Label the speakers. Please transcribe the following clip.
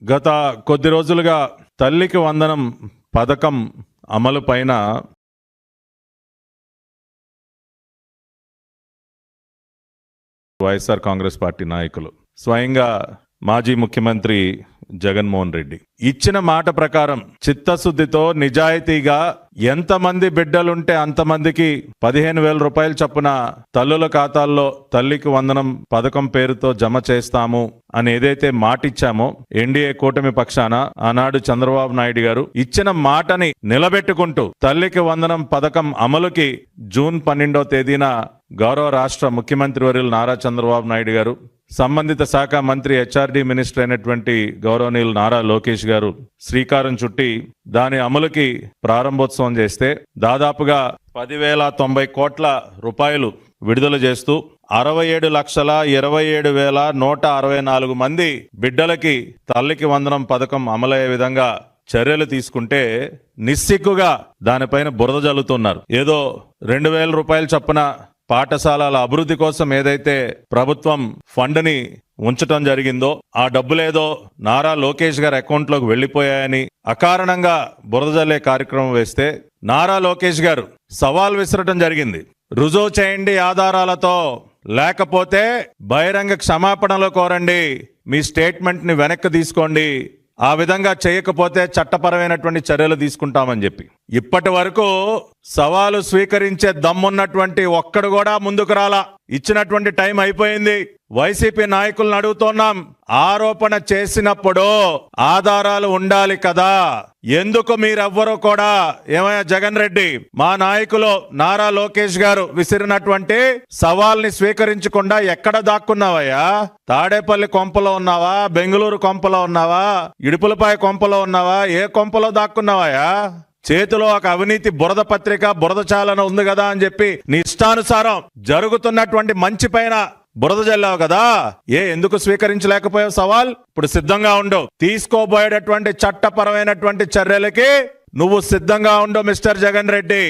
Speaker 1: గత కొద్ది రోజులుగా తల్లికి వందనం పథకం అమలు పైన వైఎస్ఆర్ కాంగ్రెస్ పార్టీ నాయకులు స్వయంగా మాజీ ముఖ్యమంత్రి జగన్మోహన్ రెడ్డి ఇచ్చిన మాట ప్రకారం చిత్తశుద్ధితో నిజాయితీగా ఎంతమంది బిడ్డలుంటే అంతమందికి 15,000 రూపాయలు చొప్పున తల్లుల ఖాతాల్లో తల్లికి వందనం పథకం పేరుతో జమ చేస్తాము అని ఏదైతే మాట ఇచ్చామో ఎన్డీఏ కూటమి పక్షాన ఆనాడు చంద్రబాబు నాయుడు గారు ఇచ్చిన మాటని నిలబెట్టుకుంటూ తల్లికి వందనం పథకం అమలుకి జూన్ 12వ తేదీన గౌరవ రాష్ట్ర ముఖ్యమంత్రి వర్యులు నారా చంద్రబాబు నాయుడు గారు, సంబంధిత శాఖ మంత్రి హెచ్ఆర్డీ మినిస్టర్ అయినటువంటి గౌరవనీయులు నారా లోకేష్ గారు శ్రీకారం చుట్టి దాని అమలుకి ప్రారంభోత్సవం చేస్తే దాదాపుగా 10,090 కోట్ల రూపాయలు విడుదల చేస్తూ 67,27,164 మంది బిడ్డలకి తల్లికి వందనం పథకం అమలయ్యే విధంగా చర్యలు తీసుకుంటే నిస్సిగ్గుగా దానిపైన బురద జల్లుతున్నారు. ఏదో 2,000 రూపాయలు చొప్పున పాఠశాలల అభివృద్ధి కోసం ఏదైతే ప్రభుత్వం ఫండ్ని ఉంచటం జరిగిందో ఆ డబ్బులేదో నారా లోకేష్ గారి అకౌంట్లోకి వెళ్లిపోయాయని అకారణంగా బురద జల్లే కార్యక్రమం వేస్తే నారా లోకేష్ గారు సవాల్ విసరటం జరిగింది. రుజువు చేయండి ఆధారాలతో, లేకపోతే బహిరంగ క్షమాపణలు కోరండి, మీ స్టేట్మెంట్ ని వెనక్కి తీసుకోండి, ఆ విధంగా చేయకపోతే చట్టపరమైనటువంటి చర్యలు తీసుకుంటామని చెప్పి ఇప్పటి వరకు సవాలు స్వీకరించే దమ్మున్నటువంటి ఒక్కడు కూడా ముందుకు రాలా. ఇచ్చినటువంటి టైం అయిపోయింది. వైసీపీ నాయకులను అడుగుతున్నాం, ఆరోపణ చేసినప్పుడు ఆధారాలు ఉండాలి కదా, ఎందుకు మీరెవ్వరూ కూడా ఏమయ్యా జగన్ రెడ్డి, మా నాయకులు నారా లోకేష్ గారు విసిరినటువంటి సవాల్ని స్వీకరించకుండా ఎక్కడ దాక్కున్నావయ్యా? తాడేపల్లి కొంపలో ఉన్నావా, బెంగళూరు కొంపలో ఉన్నావా, ఇడుపులపాయ కొంపలో ఉన్నావా, ఏ కొంపలో దాక్కున్నావయ్యా? చేతిలో ఒక అవినీతి బురద పత్రిక, బురద చాలన ఉంది కదా అని చెప్పి నీ ఇష్టానుసారం జరుగుతున్నటువంటి మంచి పైన బురద జల్లావు కదా, ఎందుకు స్వీకరించలేకపోయావు సవాల్? ఇప్పుడు సిద్ధంగా ఉండు, తీసుకోబోయేటటువంటి చట్టపరమైనటువంటి చర్యలకి నువ్వు సిద్ధంగా ఉండు మిస్టర్ జగన్ రెడ్డి.